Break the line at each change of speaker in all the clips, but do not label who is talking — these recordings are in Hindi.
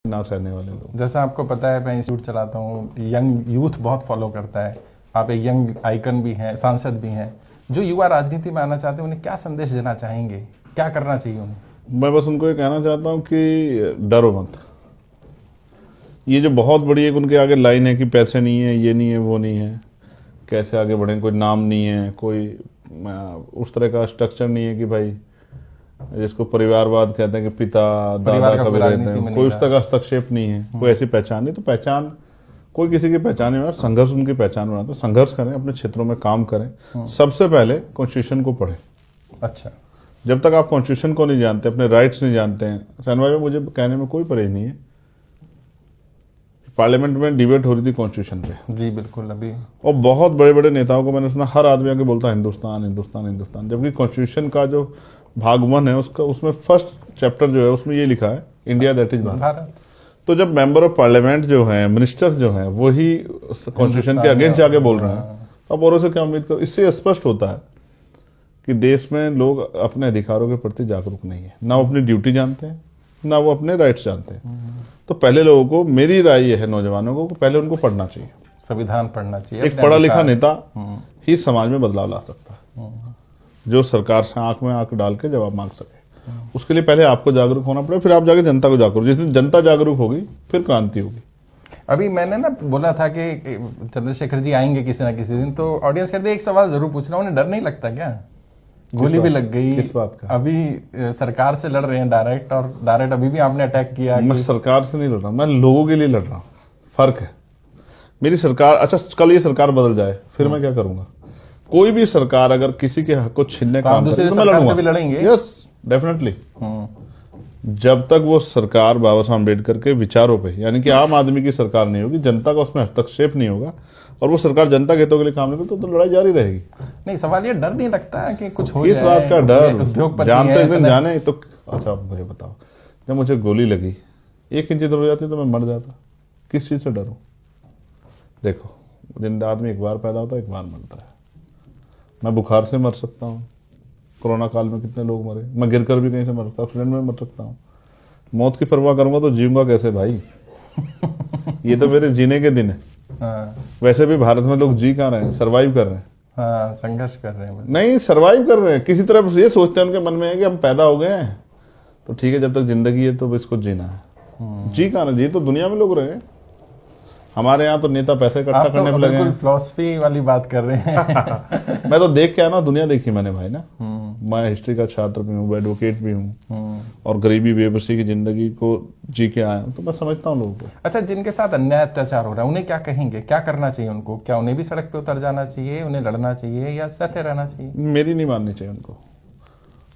ना सहने वाले लोग।
जैसा आपको पता है, मैं इंस्टीट्यूट चलाता हूँ, यंग यूथ बहुत फॉलो करता है। आप एक यंग आइकन भी हैं, सांसद भी हैं। जो युवा राजनीति में आना चाहते हैं उन्हें क्या संदेश देना चाहेंगे, क्या करना चाहिए उन्हें?
मैं बस उनको ये कहना चाहता हूँ कि डरो मत। ये जो बहुत बड़ी एक उनके आगे लाइन है कि पैसे नहीं है, ये नहीं है, वो नहीं है, कैसे आगे बढ़ें, कोई नाम नहीं है, कोई उस तरह का स्ट्रक्चर नहीं है कि भाई जिसको परिवारवाद कहते हैं कि पिता दादा कभी रहते हैं, कोई उस तरह का हस्तक्षेप नहीं है, कोई ऐसी पहचान नहीं। तो पहचान कोई किसी की पहचान नहीं, संघर्ष उनकी पहचान बनाता। संघर्ष करें, अपने क्षेत्रों में काम करें। सबसे पहले कॉन्स्टिट्यूशन को पढ़ें।
अच्छा,
जब तक आप कॉन्स्टिट्यूशन को नहीं जानते, अपने राइट्स नहीं जानते हैं, सैन भाई मुझे कहने में कोई परहेज नहीं है, पार्लियामेंट में डिबेट हो रही थी कॉन्स्टिट्यूशन पे।
जी बिल्कुल। अभी
और बहुत बड़े बड़े नेताओं को मैंने सुना, हर आदमी आके बोलता हिंदुस्तान हिंदुस्तान हिंदुस्तान, जबकि कॉन्स्टिट्यूशन का जो भाग 1 है उसका, उसमें फर्स्ट चैप्टर जो है उसमें ये लिखा है इंडिया दैट इज भारत। तो जब मेंबर ऑफ पार्लियामेंट जो है, मिनिस्टर्स जो हैं, वही कॉन्स्टिट्यूशन के अगेंस्ट जाके बोल रहे हैं, अब औरों से क्या उम्मीद करो? इससे स्पष्ट होता है कि देश में लोग अपने अधिकारों के प्रति जागरूक नहीं है, ना वो अपनी ड्यूटी जानते हैं, ना वो अपने राइट्स जानते हैं। तो पहले लोगों को, मेरी राय ये है नौजवानों को, पहले उनको पढ़ना चाहिए,
संविधान पढ़ना चाहिए।
एक पढ़ा लिखा नेता ही समाज में बदलाव ला सकता है, जो सरकार से आंख में आंख डाल के जवाब मांग सके। उसके लिए पहले आपको जागरूक होना पड़ेगा, फिर आप जाके जनता को जागरूक। जिस दिन जनता जागरूक होगी फिर क्रांति होगी।
अभी मैंने ना बोला था कि चंद्रशेखर जी आएंगे किसी ना किसी दिन, तो ऑडियंस कहते एक सवाल जरूर पूछ रहा हूँ, उन्हें डर नहीं लगता क्या? गोली भी लग गई,
किस बात का?
अभी सरकार से लड़ रहे हैं डायरेक्ट, और डायरेक्ट अभी भी आपने अटैक किया।
मैं सरकार से नहीं लड़ रहा, मैं लोगों के लिए लड़ रहा हूँ। फर्क है। मेरी सरकार, अच्छा कल ये सरकार बदल जाए फिर मैं क्या करूंगा? कोई भी सरकार अगर किसी के हक को छीनने का काम करे तो मैं लड़ूंगा।
भी लड़ेंगे?
Yes definitely. जब तक वो सरकार बाबा साहब अम्बेडकर के विचारों पे, यानी कि आम आदमी की सरकार नहीं होगी, जनता का उसमें हस्तक्षेप नहीं होगा, और वो सरकार जनता के हितों के लिए काम नहीं करेगी, तो लड़ाई जारी रहेगी।
नहीं, सवाल ये डर नहीं लगता है कि कुछ हो
जाए? इस बात का डर?
उद्योगपति
जानते एक दिन जाने तो। अच्छा मुझे बताओ, जब मुझे गोली लगी 1 इंच इधर हो जाती तो मैं मर जाता, किस चीज से डरूं? देखो, जिंदा आदमी एक बार पैदा होता है, एक बार मरता है। मैं बुखार से मर सकता हूँ, कोरोना काल में कितने लोग मरे। मैं गिरकर भी कहीं से मर सकता हूँ, एक्सीडेंट में मर सकता हूँ। मौत की परवाह करूंगा तो जीऊंगा कैसे भाई? ये तो मेरे जीने के दिन है। वैसे भी भारत में लोग जी कहाँ रहे हैं, सर्वाइव कर रहे हैं।
संघर्ष कर रहे हैं।
नहीं, सर्वाइव कर रहे हैं। किसी तरह ये सोचते हैं उनके मन में है कि हम पैदा हो गए हैं तो ठीक है, जब तक जिंदगी है तो इसको जीना है। जी कहाँ रहे? जी तो दुनिया में लोग रहे हैं। हमारे यहाँ तो नेता पैसे इकट्ठा करने में लगे हैं।
फिलॉसफी वाली बात कर रहे हैं।
मैं तो देख के आया ना, दुनिया देखी मैंने भाई ना। मैं हिस्ट्री का छात्र भी हूँ, एडवोकेट भी हूँ, और गरीबी बेबसी की जिंदगी को जी के आया हूँ, तो मैं समझता हूँ लोगों को।
अच्छा, जिनके साथ अन्याय अत्याचार हो रहा है उन्हें क्या कहेंगे, क्या करना चाहिए उनको? क्या उन्हें भी सड़क पे उतर जाना चाहिए, उन्हें लड़ना चाहिए, या सहते रहना चाहिए?
मेरी नहीं माननी चाहिए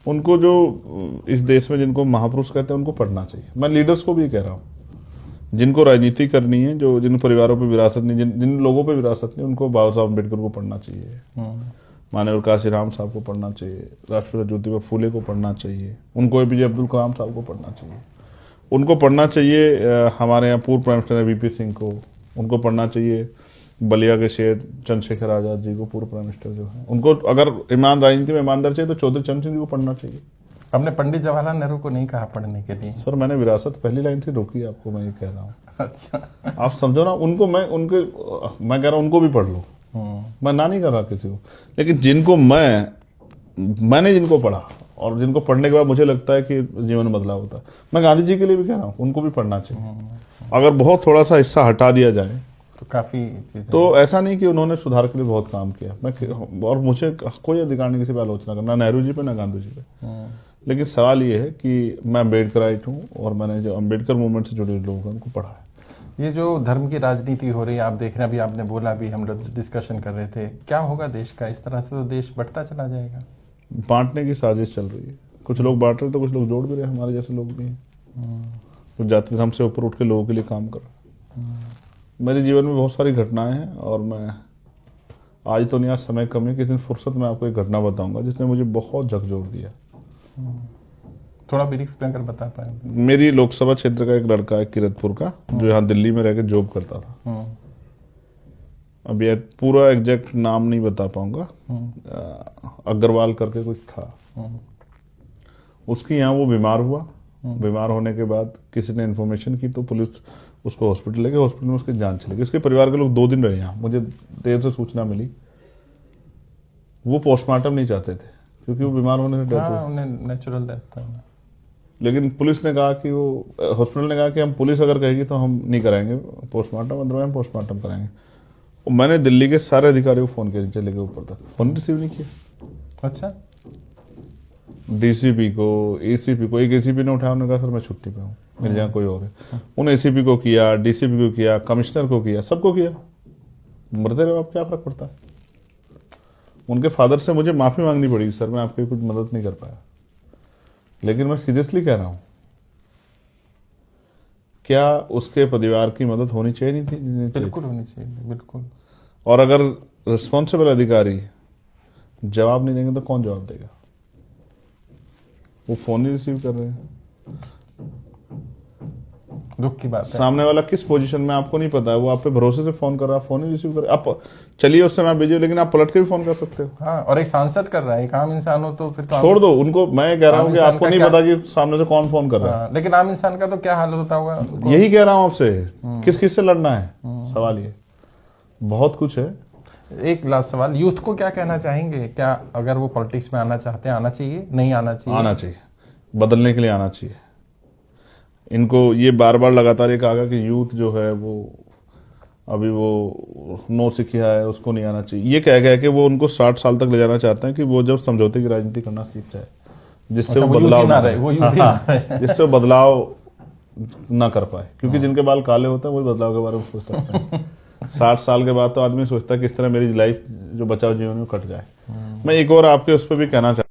उनको जो इस देश में जिनको महापुरुष कहते हैं उनको पढ़ना चाहिए। मैं लीडर्स को भी कह रहा हूँ, जिनको राजनीति करनी है, जो जिन परिवारों पे विरासत नहीं, जिन लोगों पे विरासत नहीं, उनको बाबा साहब अम्बेडकर को पढ़ना चाहिए, माननीय काशीराम साहब को पढ़ना चाहिए, राष्ट्रपिता ज्योतिबा फूले को पढ़ना चाहिए, उनको एपीजे अब्दुल कलाम साहब को पढ़ना चाहिए, उनको पढ़ना चाहिए हमारे यहाँ पूर्व प्राइम मिनिस्टर वीपी सिंह को, उनको पढ़ना चाहिए बलिया के शेर चंद्रशेखर आजाद जी को, पूर्व प्राइम मिनिस्टर जो है उनको। अगर राजनीति में ईमानदार चाहिए तो चौधरी चरण सिंह जी को पढ़ना चाहिए।
हमने पंडित जवाहरलाल नेहरू को नहीं कहा पढ़ने के लिए।
सर मैंने विरासत पहली लाइन से रोकी आपको, मैं ये कह रहा हूँ।
अच्छा,
आप समझो ना, उनको मैं कह रहा हूँ उनको भी पढ़ लो। मैं ना नहीं कर रहा किसी को, लेकिन जिनको मैंने जिनको पढ़ा और जिनको पढ़ने के बाद मुझे लगता है कि जीवन में बदलाव होता है, मैं गांधी जी के लिए भी कह रहा हूँ, उनको भी पढ़ना चाहिए। अगर बहुत थोड़ा सा हिस्सा हटा दिया जाए
तो काफी चीजें, तो
ऐसा नहीं कि उन्होंने सुधार के लिए बहुत काम किया। और मुझे कोई अधिकार नहीं किसी पर आलोचना करना, नेहरू जी पे ना गांधी जी पे। लेकिन सवाल ये है कि मैं अम्बेडकराइट हूँ, और मैंने जो अम्बेडकर मूवमेंट से जुड़े लोगों हैं उनको पढ़ा है।
ये जो धर्म की राजनीति हो रही है, आप देख रहे हैं, अभी आपने बोला, भी हम लोग डिस्कशन कर रहे थे, क्या होगा देश का? इस तरह से तो देश बढ़ता चला जाएगा।
बांटने की साजिश चल रही है। कुछ लोग बांट रहे तो कुछ लोग जोड़ भी रहे, हमारे जैसे लोग भी हैं। कुछ जाति धर्म से ऊपर उठ के लोगों के लिए काम कर रहे हैं। मेरे जीवन में बहुत सारी घटनाएं हैं, और मैं आज तो नहीं, आज समय कम है, किसी दिन फुर्सत में आपको एक घटना बताऊंगा जिसने मुझे बहुत झकझोर दिया।
थोड़ा ब्रीफ में अगर बता पाए।
मेरी लोकसभा क्षेत्र का एक लड़का है किरतपुर का, जो यहाँ दिल्ली में रह के जॉब करता था। अब ये पूरा एग्जैक्ट नाम नहीं बता पाऊंगा, अग्रवाल करके कुछ था। उसकी यहाँ वो बीमार हुआ, बीमार होने के बाद किसी ने इन्फॉर्मेशन की तो पुलिस उसको हॉस्पिटल ले गई, हॉस्पिटल में उसकी जान चली गई। उसके परिवार के लोग 2 दिन रहे यहाँ, मुझे देर से सूचना मिली। वो पोस्टमार्टम नहीं चाहते थे क्योंकि वो बीमार होने से डेथ
हाँ,
हुई।
उन्हें नेचुरल डेथ था।
लेकिन पुलिस ने कहा कि वो हॉस्पिटल ने कहा कि हम पुलिस अगर कहेगी तो हम नहीं कराएंगे पोस्टमार्टम, अदरवाइज हम पोस्टमार्टम कराएंगे। और मैंने दिल्ली के सारे अधिकारियों को फोन किया, चले गए ऊपर तक, फोन रिसीव नहीं किया।
अच्छा,
डीसीपी को, एसीपी को, एक एसीपी ने उठाया, उन्होंने कहा सर मैं छुट्टी पे हूँ, मेरे यहाँ कोई और है। उन एसीपी को किया, डीसीपी को किया, कमिश्नर को किया, सबको किया। मरते रहे, आप क्या फर्क पड़ता है। उनके फादर से मुझे माफी मांगनी पड़ी, सर मैं आपकी कुछ मदद नहीं कर पाया। लेकिन मैं सीरियसली कह रहा हूं, क्या उसके परिवार की मदद होनी चाहिए नहीं थी?
बिल्कुल होनी चाहिए, बिल्कुल।
और अगर रिस्पॉन्सिबल अधिकारी जवाब नहीं देंगे तो कौन जवाब देगा? वो फोन नहीं रिसीव कर रहे हैं।
दुख की बात है।
सामने वाला किस पोजीशन में आपको नहीं पता है, वो आप पे भरोसे से फोन कर रहा है, फोन नहीं रिसीव कर रहा। आप चलिए उससे मैं बिजी हूं, लेकिन आप पलट के भी फोन कर सकते हो।
हाँ, और एक सांसद कर रहा है, एक आम इंसान हो तो फिर तो
छोड़ दो उनको। मैं कह रहा हूँ कि
इंसान
आपको
का
नहीं
क्या-
पता कि सामने से कौन फोन कर रहा है।
हाँ, लेकिन आम इंसान का तो क्या हाल होता होगा।
यही कह रहा हूं आपसे, किस किस से लड़ना है। सवाल ये बहुत कुछ है।
एक लास्ट सवाल, यूथ को क्या कहना चाहेंगे? क्या अगर वो पॉलिटिक्स में आना चाहते हैं, आना चाहिए, नहीं आना चाहिए?
आना चाहिए, बदलने के लिए आना चाहिए। इनको ये बार बार लगातार ये कहा कि यूथ जो है वो अभी वो नो सिखिया है, उसको नहीं आना चाहिए। ये कह के वो उनको 60 साल तक ले जाना चाहते हैं कि वो जब समझौते की राजनीति करना सीख जाए, जिससे
अच्छा,
वो
वो
बदलाव
युद्ध ना
ना
रहे, वो युद्ध ना रहे।
जिससे वो बदलाव ना कर पाए। क्योंकि जिनके बाल काले होते हैं वही बदलाव के बारे में सोच सकते हैं। 60 साल के बाद तो आदमी सोचता है किस तरह मेरी लाइफ जो बचाव जीवन में कट जाए। मैं एक और आपके उस पर भी कहना चाहता हूं।